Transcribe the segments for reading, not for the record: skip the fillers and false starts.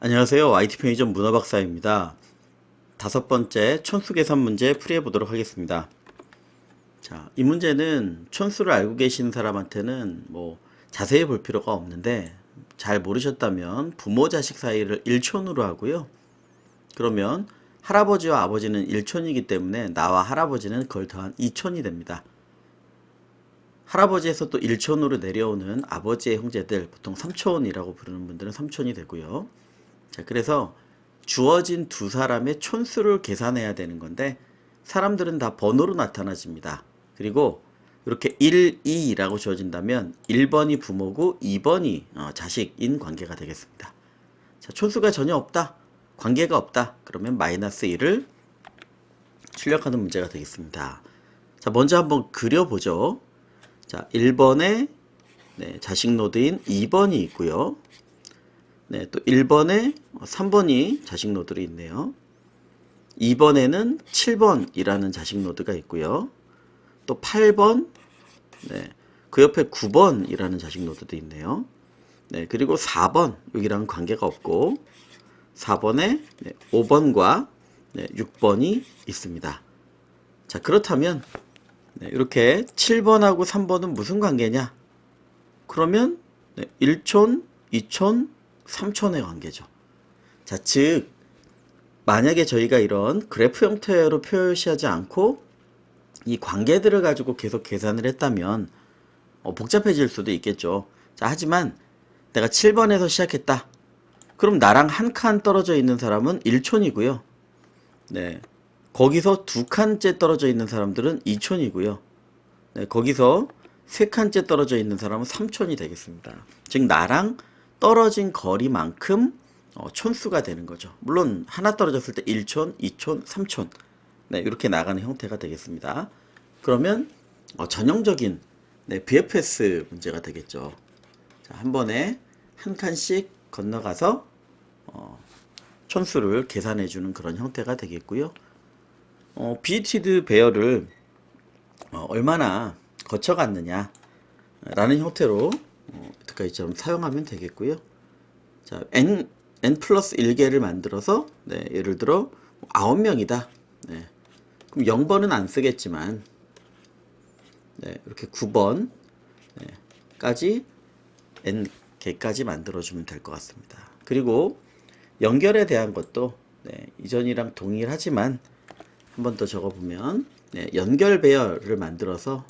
안녕하세요. IT 편의점 문어박사입니다. 다섯 번째 촌수 계산 문제 풀이해 보도록 하겠습니다. 자, 이 문제는 촌수를 알고 계시는 사람한테는 뭐 자세히 볼 필요가 없는데 잘 모르셨다면 부모 자식 사이를 1촌으로 하고요. 그러면 할아버지와 아버지는 1촌이기 때문에 나와 할아버지는 그걸 더한 2촌이 됩니다. 할아버지에서 또 1촌으로 내려오는 아버지의 형제들, 보통 3촌이라고 부르는 분들은 3촌이 되고요. 자, 그래서 주어진 두 사람의 촌수를 계산해야 되는 건데 사람들은 다 번호로 나타나집니다. 그리고 이렇게 1, 2라고 주어진다면 1번이 부모고 2번이 자식인 관계가 되겠습니다. 자, 촌수가 전혀 없다, 관계가 없다, 그러면 마이너스 1을 출력하는 문제가 되겠습니다. 자, 먼저 한번 그려보죠. 자, 1번에 자식 노드인 2번이 있고요. 네, 또 1번에 3번이 자식 노드로 있네요. 2번에는 7번이라는 자식 노드가 있고요. 또 8번, 그 옆에 9번이라는 자식 노드도 있네요. 네, 그리고 4번, 여기랑 관계가 없고 4번에 5번과 6번이 있습니다. 자, 그렇다면 이렇게 7번하고 3번은 무슨 관계냐? 그러면 1촌, 2촌, 3촌의 관계죠. 자, 즉 만약에 저희가 이런 그래프 형태로 표시하지 않고 이 관계들을 가지고 계속 계산을 했다면 복잡해질 수도 있겠죠. 자, 하지만 내가 7번에서 시작했다. 그럼 나랑 한 칸 떨어져 있는 사람은 1촌이고요. 네, 거기서 두 칸째 떨어져 있는 사람들은 2촌이고요. 네, 거기서 세 칸째 떨어져 있는 사람은 3촌이 되겠습니다. 즉 나랑 떨어진 거리만큼 촌수가 되는 거죠. 물론 하나 떨어졌을 때 1촌, 2촌, 3촌 이렇게 나가는 형태가 되겠습니다. 그러면 전형적인 BFS 문제가 되겠죠. 자, 한 번에 한 칸씩 건너가서 촌수를 계산해 주는 그런 형태가 되겠고요. 비티드 배열을 얼마나 거쳐갔느냐 라는 형태로 여기까지처럼 사용하면 되겠고요. 자, n 플러스 1개를 만들어서 예를 들어 9명이다. 그럼 0번은 안 쓰겠지만 이렇게 9번 까지 n개까지 만들어주면 될 것 같습니다. 그리고 연결에 대한 것도 이전이랑 동일하지만 한 번 더 적어보면 연결 배열을 만들어서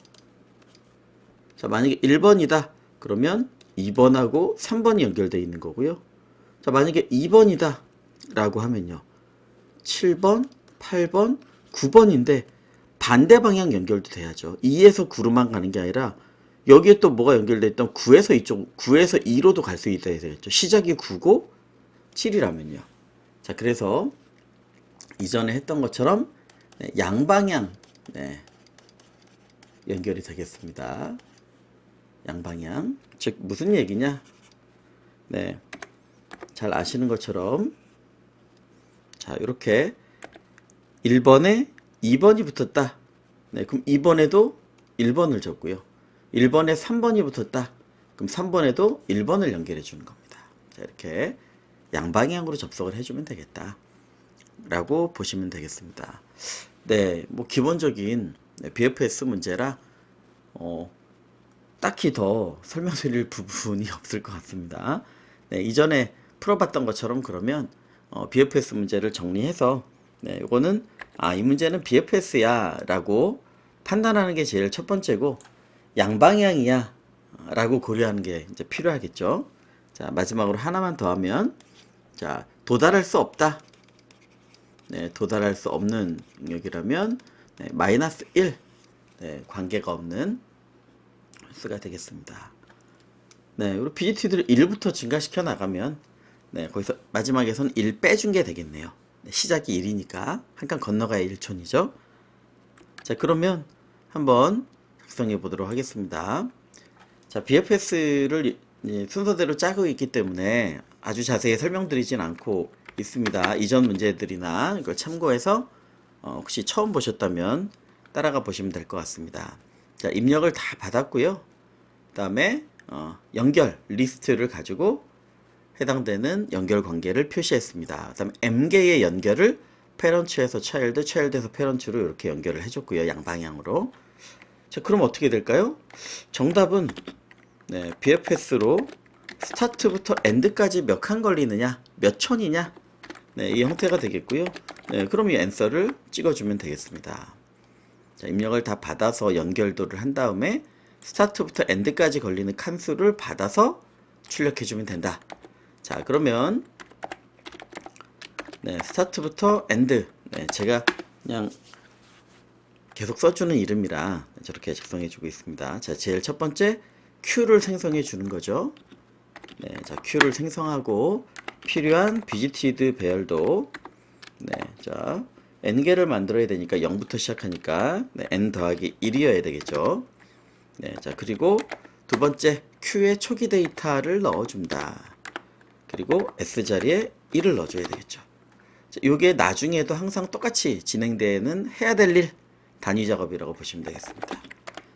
자, 만약에 1번이다. 그러면 2번하고 3번이 연결되어 있는 거고요. 자, 만약에 2번이다 라고 하면요, 7번, 8번, 9번인데 반대 방향 연결도 돼야죠. 2에서 9로만 가는 게 아니라 여기에 또 뭐가 연결되어 있던 9에서 2로도 갈 수 있어야 되겠죠. 시작이 9고 7이라면요. 자, 그래서 이전에 했던 것처럼 양방향 연결이 되겠습니다. 양방향. 즉 무슨 얘기냐? 잘 아시는 것처럼 자, 이렇게 1번에 2번이 붙었다. 그럼 2번에도 1번을 적고요. 1번에 3번이 붙었다. 그럼 3번에도 1번을 연결해 주는 겁니다. 자, 이렇게 양방향으로 접속을 해주면 되겠다 라고 보시면 되겠습니다. 뭐 기본적인 BFS 문제라 딱히 더 설명드릴 부분이 없을 것 같습니다. 이전에 풀어봤던 것처럼 그러면 BFS 문제를 정리해서 이거는 이 문제는 BFS야 라고 판단하는 게 제일 첫 번째고, 양방향이야 라고 고려하는 게 이제 필요하겠죠. 자, 마지막으로 하나만 더 하면, 자, 도달할 수 없다. 도달할 수 없는 영역이라면 마이너스 1 관계가 없는 수가 되겠습니다. 그리고 BGT들을 1부터 증가시켜 나가면 거기서 마지막에선 1 빼준 게 되겠네요. 시작이 1이니까 한 칸 건너가야 1촌이죠. 자, 그러면 한번 작성해 보도록 하겠습니다. 자, BFS를 순서대로 짜고 있기 때문에 아주 자세히 설명드리진 않고 있습니다. 이전 문제들이나 이걸 참고해서 혹시 처음 보셨다면 따라가 보시면 될 것 같습니다. 자, 입력을 다 받았고요. 그 다음에 연결 리스트를 가지고 해당되는 연결 관계를 표시했습니다. 그 다음에 m개의 연결을 페런츠에서 차일드, 차일드에서 페런츠로 이렇게 연결을 해줬고요. 양방향으로. 자, 그럼 어떻게 될까요? 정답은 BFS로 스타트부터 엔드까지 몇 칸 걸리느냐, 몇 촌이냐, 이 형태가 되겠고요. 그럼 이 앤서를 찍어주면 되겠습니다. 자, 입력을 다 받아서 연결도를 한 다음에 스타트부터 엔드까지 걸리는 칸수를 받아서 출력해주면 된다. 자, 그러면 스타트부터 엔드, 제가 그냥 계속 써주는 이름이라 저렇게 작성해주고 있습니다. 자, 제일 첫 번째 Q를 생성해 주는 거죠. 자, Q를 생성하고 필요한 비지티드 배열도, 자, n개를 만들어야 되니까 0부터 시작하니까 n 더하기 1이어야 되겠죠. 자, 그리고 두 번째 Q의 초기 데이터를 넣어준다. 그리고 S 자리에 1을 넣어줘야 되겠죠. 자, 요게 나중에도 항상 똑같이 진행되는 해야 될 일, 단위 작업이라고 보시면 되겠습니다.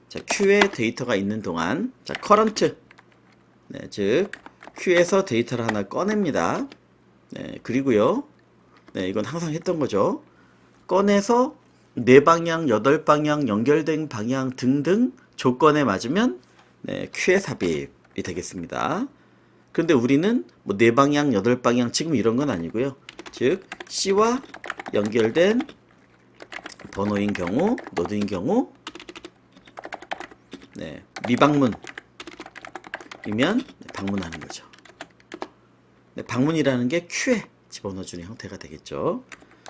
자, Q에 데이터가 있는 동안, 자, current, 즉 Q에서 데이터를 하나 꺼냅니다. 그리고요, 이건 항상 했던 거죠. 꺼내서 4방향, 8방향, 연결된 방향 등등 조건에 맞으면 Q에 삽입이 되겠습니다. 그런데 우리는 뭐 4방향, 8방향 지금 이런 건 아니고요. 즉 C와 연결된 번호인 경우, 노드인 경우, 미방문이면 방문하는 거죠. 방문이라는 게 Q에 집어넣어주는 형태가 되겠죠.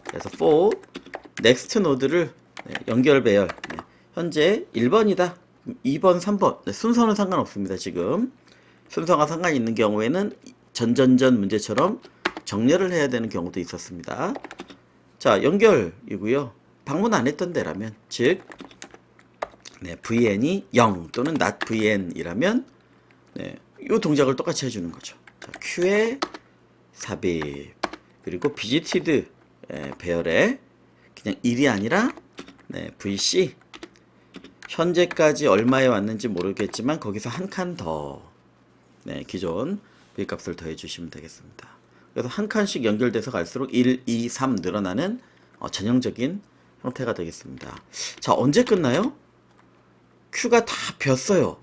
그래서 for next 노드를 연결 배열, 현재 1번이다. 2번, 3번 순서는 상관없습니다. 지금 순서가 상관이 있는 경우에는 전전전 문제처럼 정렬을 해야 되는 경우도 있었습니다. 자, 연결이고요. 방문 안 했던 데라면, 즉 VN이 0 또는 not VN이라면 이 동작을 똑같이 해주는 거죠. 자, Q에 삽입, 그리고 비지티드 배열에 그냥 1이 아니라 VC, 현재까지 얼마에 왔는지 모르겠지만 거기서 한 칸 더, 기존 V값을 더해 주시면 되겠습니다. 그래서 한 칸씩 연결돼서 갈수록 1, 2, 3 늘어나는 전형적인 형태가 되겠습니다. 자, 언제 끝나요? Q가 다 볐어요.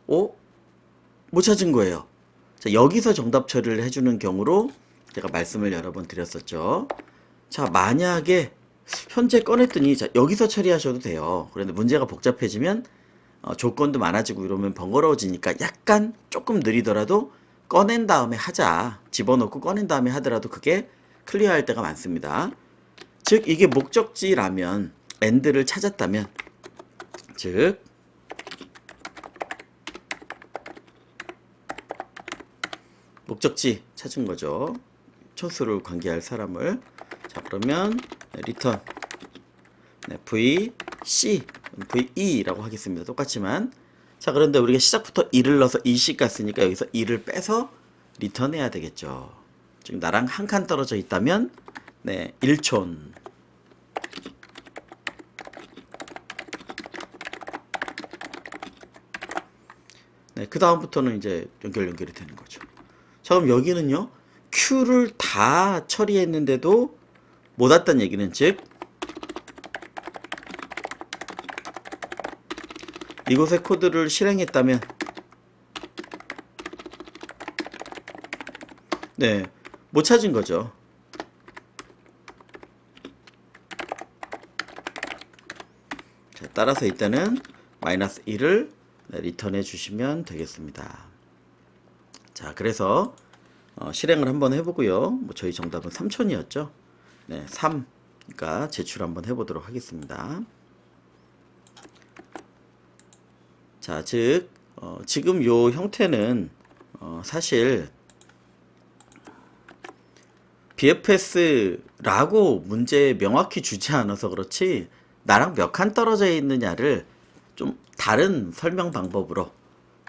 못 찾은 거예요. 자, 여기서 정답 처리를 해주는 경우로 제가 말씀을 여러 번 드렸었죠. 자, 만약에 현재 꺼냈더니, 자, 여기서 처리하셔도 돼요. 그런데 문제가 복잡해지면 조건도 많아지고 이러면 번거로워지니까 약간 조금 느리더라도 꺼낸 다음에 하자. 집어넣고 꺼낸 다음에 하더라도 그게 클리어할 때가 많습니다. 즉 이게 목적지라면, end를 찾았다면, 즉 목적지 찾은 거죠. 촌수를 관계할 사람을. 자, 그러면 return VC, VE라고 하겠습니다. 똑같지만. 자, 그런데 우리가 시작부터 2를 넣어서 2씩 갔으니까 여기서 2를 빼서 리턴 해야 되겠죠. 지금 나랑 한 칸 떨어져 있다면 1촌. 그 다음부터는 이제 연결이 되는 거죠. 자, 그럼 여기는요, Q를 다 처리했는데도 못 왔다는 얘기는, 즉 이곳에 코드를 실행했다면 못 찾은 거죠. 자, 따라서 이때는 마이너스 1을 리턴해 주시면 되겠습니다. 자, 그래서 실행을 한번 해보고요. 뭐 저희 정답은 3촌이었죠. 3. 그러니까 제출 한번 해보도록 하겠습니다. 자, 즉 지금 요 형태는 사실 BFS라고 문제에 명확히 주지 않아서 그렇지 나랑 몇 칸 떨어져 있느냐를 좀 다른 설명 방법으로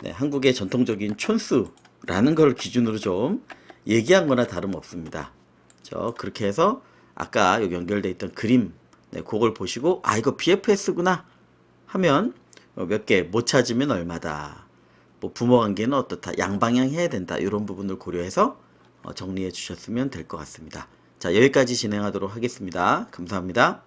한국의 전통적인 촌수라는 걸 기준으로 좀 얘기한 거나 다름없습니다. 그렇게 해서 아까 여기 연결되어 있던 그림 그걸 보시고 이거 BFS구나 하면 몇 개 못 찾으면 얼마다, 뭐 부모 관계는 어떻다, 양방향 해야 된다, 이런 부분을 고려해서 정리해 주셨으면 될 것 같습니다. 자, 여기까지 진행하도록 하겠습니다. 감사합니다.